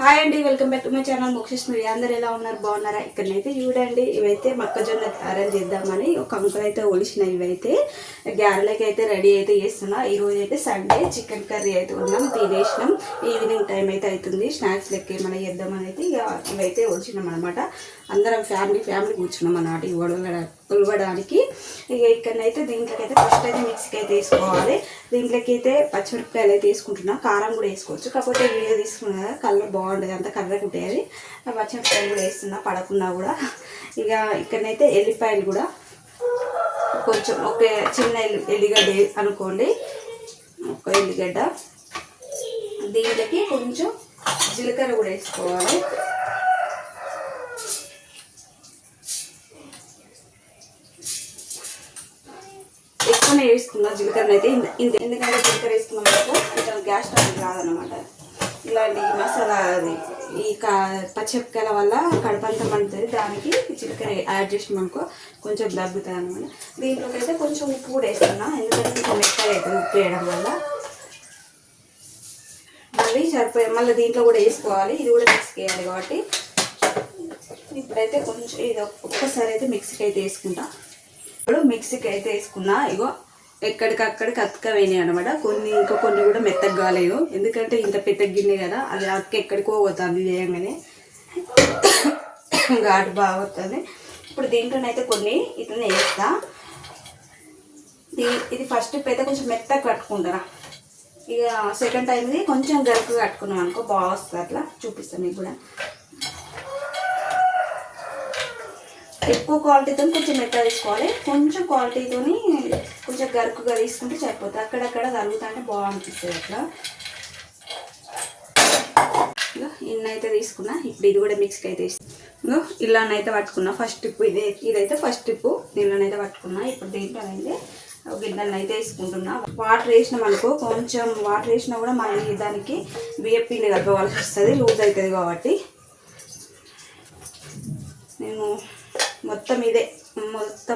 Hi అండి, welcome back to my channel Mokshas media. అందరు ఎలా ఉన్నారు? బాగున్నారా? ఇక్కడనైతే చూడండి, ఇవైతే మొక్కజొన్న గారెలు చేద్దామని ఒక అంకుల్ అయితే ఒలిసిన ఇవైతే గారెలకి అయితే రెడీ అయితే చేస్తున్నా. ఈరోజు అయితే సండే, చికెన్ కర్రీ అయితే ఉన్నాం, తినేసినాం. ఈవినింగ్ టైం అయితే అవుతుంది, స్నాక్స్ లెక్క ఏమైనా చేద్దామని అయితే ఇవైతే ఒలిచినాం అనమాట. అందరం ఫ్యామిలీ కూర్చున్నాం అన్నమాట ఉలవడానికి. ఇక ఇక్కడనైతే దీంట్లోకి అయితే ఫస్ట్ అయితే మిక్సీకి అయితే వేసుకోవాలి. దీంట్లోకి అయితే పచ్చిమిరపకాయలు అయితే వేసుకుంటున్నా, కారం కూడా వేసుకోవచ్చు. కాకపోతే వీడియో తీసుకున్నా కదా, కలర్ బాగుంటుంది, అంత కర్రగా ఉంటుంది. పచ్చిమిరపకాయలు కూడా వేస్తున్నా పడకుండా కూడా. ఇక ఇక్కడనైతే ఎల్లిపాయలు కూడా కొంచెం ఒక చిన్న ఎల్లిగడ్డ అనుకోండి, ఒక ఎల్లిగడ్డ. దీంట్లోకి కొంచెం జీలకర్ర కూడా వేసుకోవాలి. ఎక్కువనే వేసుకున్నా జీలకర్ర అయితే, ఎందుకంటే జీలకర్ర వేసుకున్నాం కొంచెం గ్యాస్ ట్రబుల్ రాదనమాట. ఇలాంటి మసాలా అది ఈ పచ్చిమిరపకాయల వల్ల కడుపంతా మండుతుంది, దానికి జీలకర్ర యాడ్ చేసినామనుకో కొంచెం దగ్గుతుంది అనమాట. దీంట్లోకి అయితే కొంచెం ఉప్పు కూడా వేస్తున్నా, ఎందుకంటే కొంచెం మెత్తగా అవుతుంది ఉప్పు వేయడం వల్ల. మళ్ళీ మళ్ళీ దీంట్లో కూడా వేసుకోవాలి, ఇది కూడా మిక్స్ వేయాలి కాబట్టి. ఇప్పుడైతే కొంచెం ఇది ఒక్కసారి అయితే మిక్సీకి అయితే వేసుకుంటా. ఇప్పుడు మిక్సీకి అయితే వేసుకున్నా. ఇగో ఎక్కడికక్కడికి అతుక వేయనాయి అనమాట. కొన్ని కూడా మెత్తగా కాలేదు, ఎందుకంటే ఇంత పెద్ద గిన్నె కదా, అది అతుక ఎక్కడికో పోతుంది చేయంగానే, ఘాటు బాగా వస్తుంది. ఇప్పుడు దీంట్లోనైతే కొన్ని ఇట్లనే వేస్తా. ఇది ఫస్ట్ అయితే కొంచెం మెత్తగా కట్టుకుంటారా. ఇక సెకండ్ టైంది కొంచెం గరుకు కట్టుకున్నాం అనుకో బాగా వస్తుంది. అట్లా చూపిస్తాను మీకు కూడా. ఎక్కువ క్వాలిటీతో కొంచెం మెత్తగా తీసుకోవాలి, కొంచెం క్వాలిటీతో కొంచెం గరుకుగా తీసుకుంటే సరిపోతుంది. అక్కడక్కడ తరుగుతుంటే బాగా అనిపిస్తుంది అట్లా. ఇన్నైతే తీసుకున్నా. ఇప్పుడు ఇది కూడా మిక్స్కి అయితే ఇస్తాను. ఇలానైతే పట్టుకున్నా. ఫస్ట్ టిప్పు ఇదైతే ఫస్ట్ టిప్పు. దీనిలోనైతే పట్టుకున్నా. ఇప్పుడు దీంట్లోనైతే గిన్నెలను అయితే వేసుకుంటున్నా. వాటర్ వేసినాం అనుకో, కొంచెం వాటర్ వేసినా కూడా మళ్ళీ దానికి బియ్యం పిండి కలపవలసి వస్తుంది, లూజ్ అవుతుంది కాబట్టి. నేను మొత్తం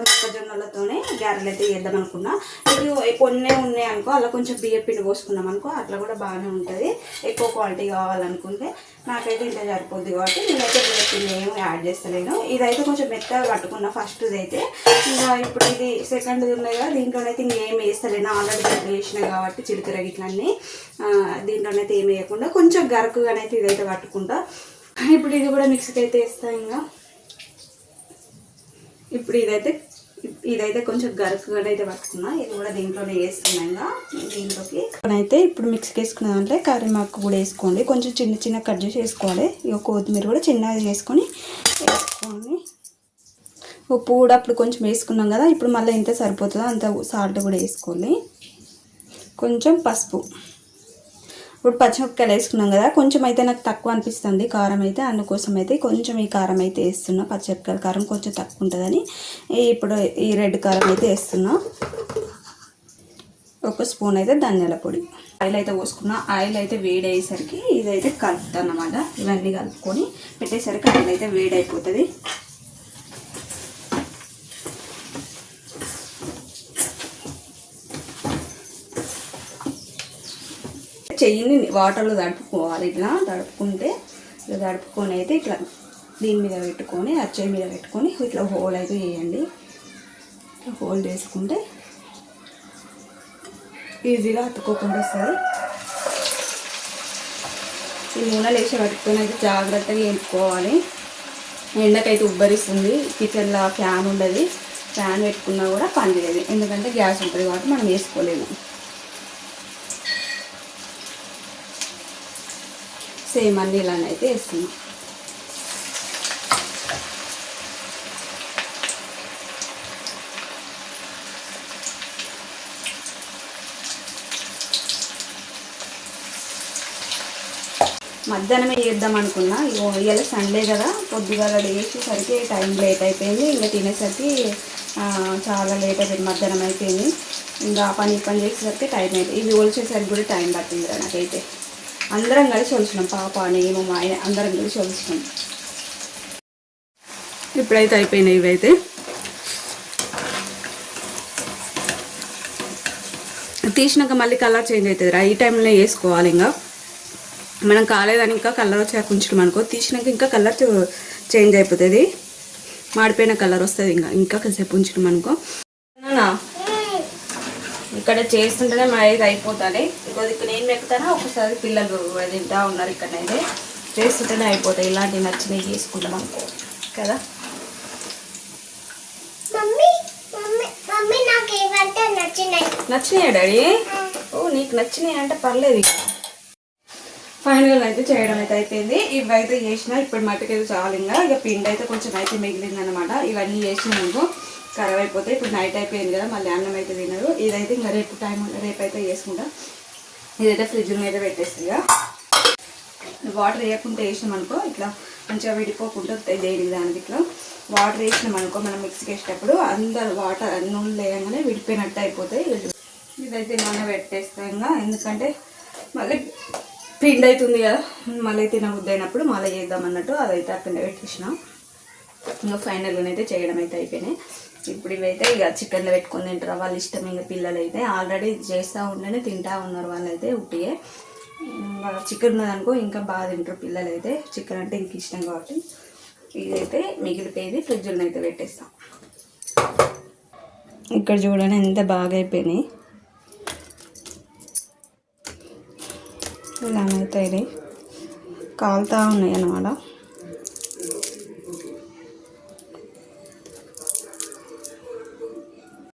మొక్కజొన్నలతోనే గారెలు అయితే చేద్దాం అనుకున్నా. ఇది కొన్ని ఉన్నాయి అనుకో, అలా కొంచెం బియ్యం పిండి పోసుకున్నాం అనుకో, అట్లా కూడా బాగానే ఉంటుంది. ఎక్కువ క్వాలిటీ కావాలనుకుంటే నాకైతే ఇంత సరిపోద్ది కాబట్టి నేనైతే బియ్యం పిండి ఏమి యాడ్ చేస్తలేను. ఇదైతే కొంచెం మెత్తగా పట్టుకున్నా ఫస్ట్ది అయితే. ఇంకా ఇప్పుడు ఇది సెకండ్ది ఉన్నాయి కదా, దీంట్లోనైతే ఇంకేం వేస్తలేను, ఆల్రెడీ గడ్డ వేసిన కాబట్టి చిలుకర గిట్లన్నీ. దీంట్లోనైతే ఏమి వేయకుండా కొంచెం గరుకుగానైతే ఇదైతే పట్టుకుంటా. ఇప్పుడు ఇది కూడా మిక్సీకి అయితే వేస్తాను. ఇంకా ఇప్పుడు ఇదైతే కొంచెం గరుకుగా అయితే పట్టుకున్నా. ఇది కూడా దీంట్లోనే వేస్తున్నాగా. దీంట్లోకి అయితే ఇప్పుడు మిక్స్కి వేసుకున్నామంటే కరివేపాకు కూడా వేసుకోండి, కొంచెం చిన్న కట్ చేసి వేసుకోవాలి. ఇక కొత్తిమీర కూడా చిన్నగా వేసుకొని ఉప్పు కూడా అప్పుడు కొంచెం వేసుకున్నాం కదా, ఇప్పుడు మళ్ళీ ఎంత సరిపోతుందో అంత సాల్ట్ కూడా వేసుకోవాలి. కొంచెం పసుపు. ఇప్పుడు పచ్చిమిరపకాయలు వేసుకున్నాం కదా, కొంచెం అయితే నాకు తక్కువ అనిపిస్తుంది కారం అయితే, అందుకోసం అయితే కొంచెం ఈ కారం అయితే వేస్తున్నా. పచ్చిమిరపకాయల కారం కొంచెం తక్కువ ఉంటుందని ఇప్పుడు ఈ రెడ్ కారం అయితే వేస్తున్నా. ఒక స్పూన్ అయితే ధనియాల పొడి. ఆయిల్ అయితే పోసుకున్నా. ఆయిల్ అయితే వేడి అయ్యేసరికి ఇదైతే కలుపుతాను అన్నమాట. ఇవన్నీ కలుపుకొని పెట్టేసరికి ఆయిల్ అయితే వేడి అయిపోతుంది. చెయ్యిని వాటర్లో తడుపుకోవాలి. ఇట్లా తడుపుకుంటే ఇట్లా తడుపుకొని అయితే ఇట్లా దీని మీద పెట్టుకొని అచ్చయి మీద పెట్టుకొని ఇట్లా హోల్ అయితే వేయండి. ఇట్లా హోల్ చేసుకుంటే ఈజీగా అతుక్కోకుండా వస్తుంది. ఈ నూనెలు వేసి పట్టుకొని అయితే జాగ్రత్తగా వేసుకోవాలి. ఎండకైతే ఉబ్బరిస్తుంది, కిచెన్లో ఫ్యాన్ ఉండదు, ఫ్యాన్ పెట్టుకున్నా కూడా పని చేయదు, ఎందుకంటే గ్యాస్ ఉంటుంది కాబట్టి మనం వేసుకోలేము. సేమ్ అన్నీ ఇలానే అయితే వేస్తున్నాం. మధ్యాహ్నమే చేద్దాం అనుకున్నా. ఇవాళ సండే కదా, పొద్దుగాల లేచేసరికి టైం లేట్ అయిపోయింది. ఇంకా తినేసరికి చాలా లేట్ అయిపోయింది, మధ్యాహ్నం అయిపోయింది. ఇంకా పని చేసేసరికి టైం అయిపోయింది. ఇవి ఒలిచేసరికి కూడా టైం పట్టింది కదా నాకైతే. అందరం కలిసి ఒలిచినాం, పాప నేను మా ఆయన అందరం కలిసి ఒలిచినాం. ఇప్పుడైతే అయిపోయినాయి. ఇవైతే తీసినాక మళ్ళీ కలర్ చేంజ్ అవుతుంది రా, ఈ టైంలో వేసుకోవాలి. ఇంకా మనం కాలేదని ఇంకా కలర్ వచ్చాక ఉంచడం అనుకో, తీసినాక ఇంకా కలర్ చేంజ్ అయిపోతుంది, మాడిపోయిన కలర్ వస్తుంది. ఇంకా కాసేపు ఉంచడం అనుకో. ఇక్కడ చేస్తుంటేనే మా ఇది అయిపోతుంది. ఇంకోది ఇక్కడ నేను మెక్కుతానా, ఒకసారి పిల్లలు తింటా ఉన్నారు. ఇక్కడనైతే చేస్తుంటేనే అయిపోతాయి. ఇలాంటివి నచ్చినవి చేసుకుంటాం అనుకో కదా. నచ్చినాయా డాడీ? ఓ నీకు నచ్చినాయి అంటే పర్లేదు. ఇక ఫైనల్ అయితే చేయడం అయితే అయిపోయింది. ఇవి అయితే చేసిన ఇప్పుడు మటుకైతే చాలు. ఇక పిండి అయితే కొంచెం అయితే మిగిలింది అనమాట. ఇవన్నీ చేసినాము ఖరాబ్ అయిపోతే. ఇప్పుడు నైట్ అయిపోయింది కదా, మళ్ళీ అన్నం అయితే తినరు. ఇదైతే ఇంకా రేపు రేపైతే చేసుకుంటా. ఇదైతే ఫ్రిడ్జ్ మీద పెట్టేస్తుంది. ఇక వాటర్ వేయకుండా వేసినాం అనుకో ఇట్లా మంచిగా విడిపోకుండా వస్తాయి. దేనికి దానికి ఇట్లా వాటర్ వేసినాం అనుకో మనం మిక్సీకి వేసేటప్పుడు అందరు వాటర్ నూనె లేయంగానే విడిపోయినట్టు అయిపోతాయి. ఇదైతే నూనె పెట్టేస్తాం ఇంకా, ఎందుకంటే మళ్ళీ పిండి అవుతుంది కదా, మళ్ళీ తినబుద్ధి అయినప్పుడు మళ్ళీ చేద్దాం అన్నట్టు అదైతే అక్కడ పెట్టేసినాం. ఇంకా ఫైనల్గా అయితే చేయడం అయితే అయిపోయినాయి. ఇప్పుడు ఇవైతే ఇక చికెన్లో పెట్టుకొని తింటారు వాళ్ళ ఇష్టం. ఇంకా పిల్లలు అయితే ఆల్రెడీ చేస్తూ ఉంటేనే తింటా ఉన్నారు వాళ్ళైతే. ఉట్టిగే చికెన్ ఉన్నదనుకో ఇంకా బాగా తింటారు పిల్లలు అయితే. చికెన్ అంటే ఇంక ఇష్టం కాబట్టి ఇదైతే మిగిలిపోయేది ఫ్రిడ్జ్లో అయితే పెట్టేస్తాం. ఇక్కడ చూడండి ఎంత బాగా అయిపోయినాయి. ఇలానైతే ఇది కాలుతూ ఉన్నాయి అన్నమాట.